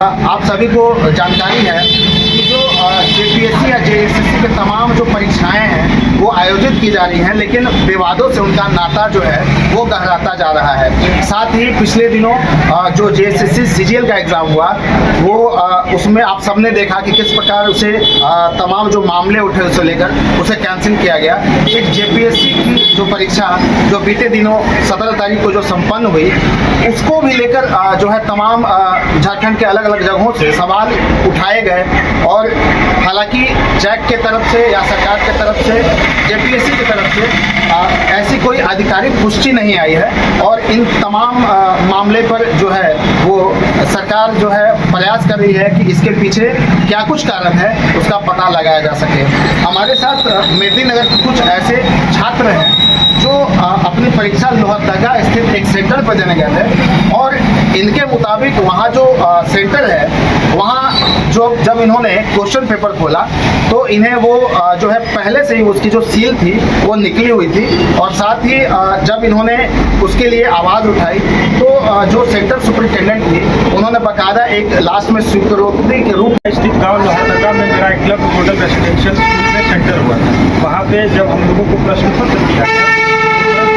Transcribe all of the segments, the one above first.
आप सभी को जानकारी है कि जो जेपीएससी या जेएसएससी के तमाम जो परीक्षाएं हैं वो आयोजित की जा रही हैं, लेकिन विवादों से उनका नाता जो है वो गहराता जा रहा है। साथ ही पिछले दिनों जो जेएसएससी सीजीएल का एग्ज़ाम हुआ वो उसमें आप सबने देखा कि किस प्रकार उसे तमाम जो मामले उठे उसे लेकर उसे कैंसिल किया गया। एक जेपीएससी की जो परीक्षा जो बीते दिनों 17 तारीख को जो संपन्न हुई उसको भी लेकर जो है तमाम झारखंड के अलग अलग जगहों से सवाल उठाए गए और हालांकि जैक के तरफ से या सरकार के तरफ से जेपीएससी की तरफ से ऐसी कोई आधिकारिक पुष्टि नहीं आई है और इन तमाम मामले पर जो है वो सरकार जो है प्रयास कर रही है कि इसके पीछे क्या कुछ कारण है उसका पता लगाया जा सके। हमारे साथ मेदिनीनगर के कुछ ऐसे छात्र हैं जो अपनी परीक्षा लोहरदगा स्थित एक सेंटर पर देने गए थे और इनके मुताबिक वहाँ जो सेंटर है वहाँ जब इन्होंने क्वेश्चन पेपर खोला तो इन्हें वो जो है पहले से ही उसकी जो सील थी वो निकली हुई थी और साथ ही जब इन्होंने उसके लिए आवाज़ उठाई तो जो सेंटर सुपरिटेंडेंट थी उन्होंने बाकायदा एक लास्ट में स्वीकृति के रूप में स्थित गाँव लोहरदगा में मेरा एक क्लब मॉडल रेसिडेंशियल स्कूल में सेंटर हुआ था। वहाँ पे जब हम लोगों को प्रश्न पत्र दिया गया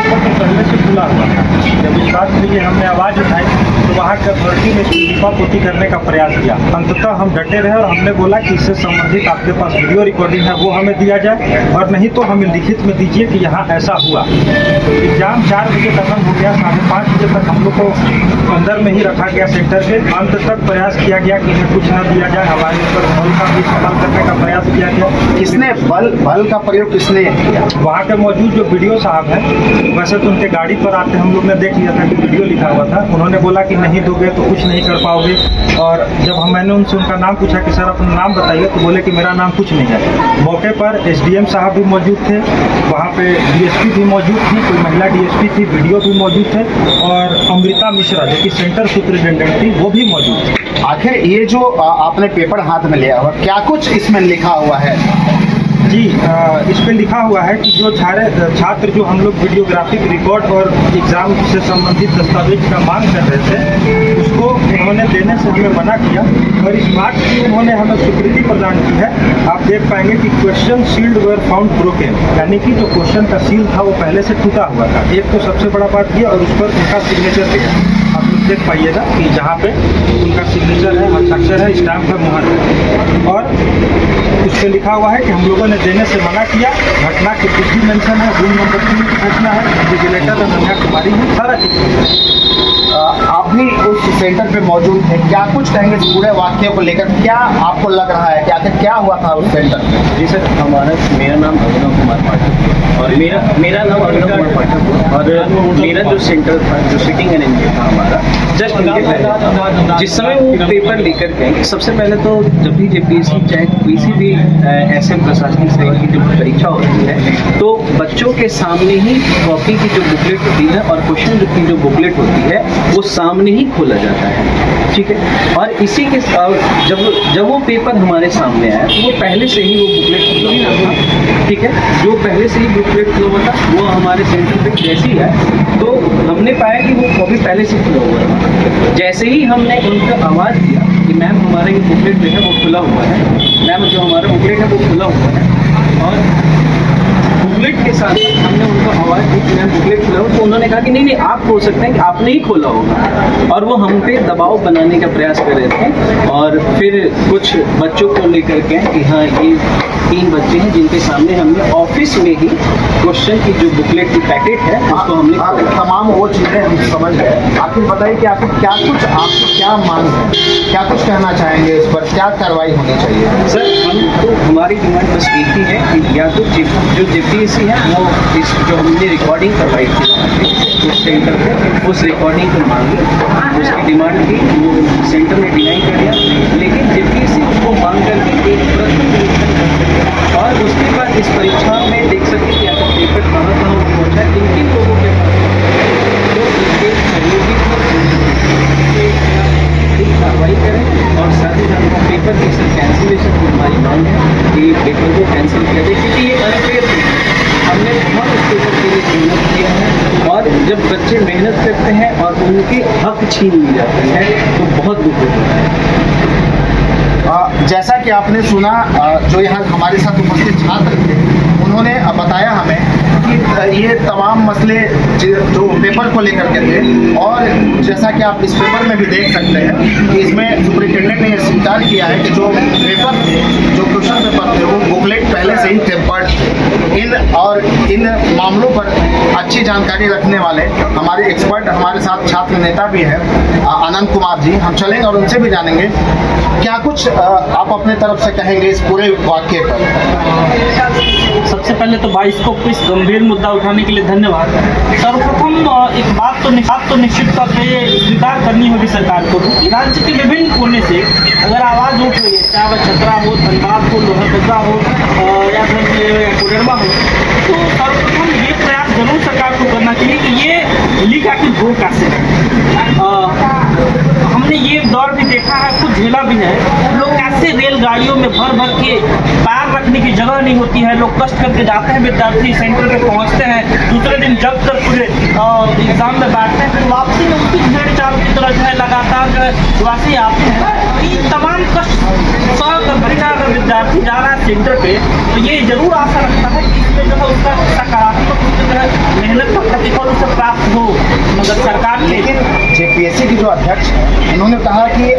तो पहले से खुला हुआ था। जब इस बात के लिए हमने आवाज़ उठाई तो वहाँ के अथॉरिटी ने लिपापोती करने का प्रयास किया। अंततः हम डटे रहे और हमने बोला कि इससे संबंधित आपके पास वीडियो रिकॉर्डिंग है वो हमें दिया जाए और नहीं तो हमें लिखित में दीजिए कि यहाँ ऐसा हुआ। एग्जाम 4 बजे खत्म हो गया, 5:30 बजे तक हम लोग को अंदर में ही रखा गया सेंटर के। अंत तक प्रयास किया गया कि इन्हें कुछ न दिया जाए। हमारे ऊपर बल का भी इस्तेमाल करने का प्रयास किया गया। किसने बल का प्रयोग किसने किया? वहाँ के मौजूद जो वीडियो साहब हैं, वैसे तो उनके गाड़ी पर आते हम लोग ने देख लिया था कि वीडियो लिखा हुआ था। उन्होंने बोला कि नहीं दोगे तो कुछ नहीं कर पाओगे और जब मैंने उनसे उनका नाम पूछा कि सर अपना नाम बताइए तो बोले कि मेरा नाम कुछ नहीं है। मौके पर एसडीएम साहब भी मौजूद थे, वहाँ पे डीएसपी भी मौजूद थी, कोई महिला डीएसपी थी, वीडियो भी मौजूद थे और अमृता मिश्रा जो कि सेंटर सुपरिटेंडेंट थी वो भी मौजूद थी। आखिर ये जो आपने पेपर हाथ में लिया हुआ क्या कुछ इसमें लिखा हुआ है? जी, इस पे लिखा हुआ है कि जो छात्र जो हम लोग वीडियोग्राफिक रिकॉर्ड और एग्ज़ाम से संबंधित दस्तावेज का मांग कर रहे थे उसको उन्होंने देने से हमें मना किया और इस बात की उन्होंने हमें स्वीकृति प्रदान की है। आप देख पाएंगे कि question sealed were found broken, यानी कि जो क्वेश्चन का सील था वो पहले से टूटा हुआ था। एक तो सबसे बड़ा बात ये और उस पर उनका सिग्नेचर दिया। आप लोग देख पाइएगा कि जहाँ पे उनका सिग्नेचर है, हस्ताक्षर है, स्टैम्प है, मुहर है और उस पर लिखा हुआ है कि हम लोगों ने देने से मना किया। घटना की कुछ भी मेंशन है, रूम नंबर 3 की घटना है, विजिलेटर अनन्या कुमारी है, सारा चीज़। आप भी उस सेंटर पे मौजूद थे, क्या कुछ कहेंगे इस पूरे वाक्य को लेकर? क्या आपको लग रहा है कि आखिर क्या हुआ था उस सेंटर में? जी सर, मेरा नाम अभिनव कुमार पाठक और मेरा नाम अभिनव कुमार पाठक और मेरा जो सेंटर था, जो सिटिंग अरेंजमेंट था हमारा जस्ट इनके पहले जिस समय वो पेपर लेकर गए, सबसे पहले तो जब भी जेपीएससी चाहे किसी भी एसएम प्रशासनिक सेवा की जब परीक्षा होती है तो बच्चों के सामने ही कॉपी की जो बुकलेट होती है और क्वेश्चन की जो बुकलेट होती है वो सामने ही खोला जाता है, ठीक है। और इसी के जब वो पेपर हमारे सामने आया तो वो पहले से ही वो बुकलेट खुला हुआ था, ठीक है। जो पहले से ही बुकलेट खुला हुआ था वो हमारे सेंटर पे जैसे ही है तो हमने पाया कि वो कॉपी पहले से खुला हुआ था। जैसे ही हमने उनका आवाज़ दिया कि मैम हमारा ये बुकलेट जो है वो खुला हुआ है, मैम जो हमारा बुकलेट है वो खुला हुआ है और बुकलेट के साथ हमने उनको आवाज़ दी कि मैम बुकलेट खुला हो तो उन्होंने कहा कि नहीं आप खोल सकते हैं कि आपने ही खोला होगा और वो हम पे दबाव बनाने का प्रयास कर रहे थे। और फिर कुछ बच्चों को लेकर के कि हाँ ये 3 बच्चे हैं जिनके सामने हमने ऑफिस में ही क्वेश्चन की जो बुकलेट की पैकेट है उसको हमने तमाम वो चीज़ें हम समझ गए। आखिर बताइए कि आपको क्या मांग है, क्या कुछ कहना चाहेंगे इस पर, क्या कार्रवाई होनी चाहिए? सर हम तो हमारी डिमांड बस एक ही है कि या तो जो जेपीएससी है वो इस जो हमने रिकॉर्डिंग करवाई थी उस सेंटर पे उस रिकॉर्डिंग को मांगी, उसकी डिमांड थी, वो सेंटर ने डिनाई कर दिया, लेकिन जेपीएससी उसको मांग करके एक प्रश्न और उसके बाद इस परीक्षा में देख सकते कि अगर पेपर कहाँ पहुँचा है किन लोगों के तो उनके सहयोगी कार्रवाई करें और साथ ही साथ पेपर की सर कैंसिलेशन की हमारी मांग है कि पेपर को कैंसिल किया जाए क्योंकि ये अनफेयर है। हमने बहुत उस पेपर के लिए मेहनत किया है और जब बच्चे मेहनत करते हैं और उनके हक छीन लिए जाते हैं तो बहुत दुख होता है। जैसा कि आपने सुना, जो यहाँ हमारे साथ उपस्थित छात्र थे उन्होंने बताया हमें कि ये तमाम मसले जो पेपर को लेकर के थे, और जैसा कि आप इस पेपर में भी देख सकते हैं कि इसमें सुपरिटेंडेंट ने यह स्वीकार किया है कि जो पेपर थे, जो क्वेश्चन पेपर थे, वो बुकलेट पहले से ही टेम्पर्ड थे। इन मामलों पर अच्छी जानकारी रखने वाले हमारे एक्सपर्ट हमारे साथ छात्र नेता भी हैं, आनंद कुमार जी। हम चलेंगे और उनसे भी जानेंगे क्या कुछ आप अपने तरफ से कहेंगे इस पूरे वाक्य पर। सबसे पहले तो भाई इसको इस गंभीर मुद्दा उठाने के लिए धन्यवाद। सर्वप्रथम एक बात तो निश्चित तौर पे स्वीकार करनी होगी सरकार को कि राज्य के विभिन्न कोने से अगर आवाज़ उठ रही है, चाहे वह छतरा हो, धनबाद हो, लोहरदगा हो या फिर कोडरमा हो, तो सर्वप्रथम ये प्रयास जरूर सरकार को करना चाहिए कि ये लीक आखिर हो कैसे। हमने ये दौर भी देखा है, खुद झेला भी है, लोग कैसे रेलगाड़ियों में भर भर के पैर रखने की जगह नहीं होती है, लोग कष्ट करके जाते हैं, विद्यार्थी सेंटर पे पहुंचते हैं, दूसरे दिन जग कर पूरे एग्जाम में बैठते हैं, फिर वापसी में उसी भेड़ चाल की तरह जो है लगातार जो है वापसी आते हैं। ये तमाम कष्ट सह करके अगर विद्यार्थी जा रहा है सेंटर पे, तो ये जरूर आशा रखता है कि इसमें जो है उसका सकारात्मक जो है मेहनत का प्रतिफल उसे प्राप्त हो। मगर सरकार लेकिन जेपीएससी की जो अध्यक्ष हैं उन्होंने कहा कि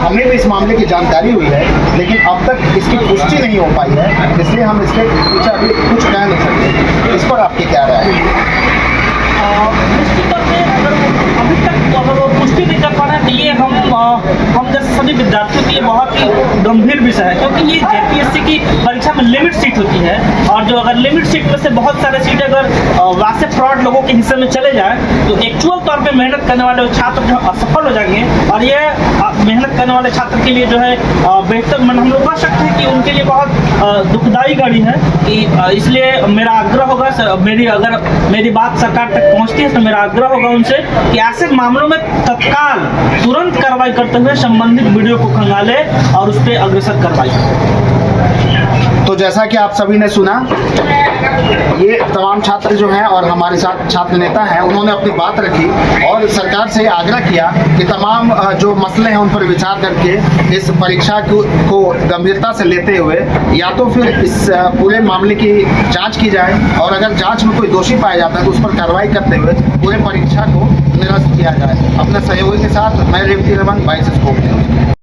हमें भी इस मामले की जानकारी हुई है, लेकिन अब तक इसकी पुष्टि नहीं हो पाई है, इसलिए हम इसके पीछे अभी कुछ कह नहीं सकते। इस पर आपकी क्या राय है? निश्चित तौर पे अभी तक अगर वो पुष्टि नहीं कर पा रहे हैं, तो ये हम जैसे सभी विद्यार्थियों के लिए बहुत ही गंभीर विषय है, क्योंकि ये जेपीएससी की परीक्षा में लिमिट सीट होती है, और जो अगर लिमिट सीट में से बहुत सारे सीट अगर वैसे फ्रॉड लोगों के हिस्से में चले जाए, तो एक्चुअल तौर पे मेहनत करने वाले छात्र जो असफल हो जाएंगे, और ये मेहनत करने वाले छात्र के लिए जो है बेहतर हम लोग कह सकते हैं कि उनके लिए बहुत दुखदायी घड़ी है। कि इसलिए मेरा आग्रह होगा, अगर मेरी बात सरकार तक पहुंचती है तो मेरा आग्रह होगा उनसे कि ऐसे मामलों में तत्काल तुरंत कार्रवाई करते हुए संबंधित वीडियो को खंगाले और उस पर अग्रसर कार्रवाई करें। तो जैसा कि आप सभी ने सुना, ये तमाम छात्र जो हैं और हमारे साथ छात्र नेता हैं, उन्होंने अपनी बात रखी और सरकार से आग्रह किया कि तमाम जो मसले हैं उन पर विचार करके इस परीक्षा को गंभीरता से लेते हुए या तो फिर इस पूरे मामले की जांच की जाए, और अगर जांच में कोई दोषी पाया जाता है तो उस पर कार्रवाई करते हुए पूरे परीक्षा को निरस्त किया जाए। अपने सहयोगी के साथ मैं रेवती रमन, 22 स्कोप न्यूज़।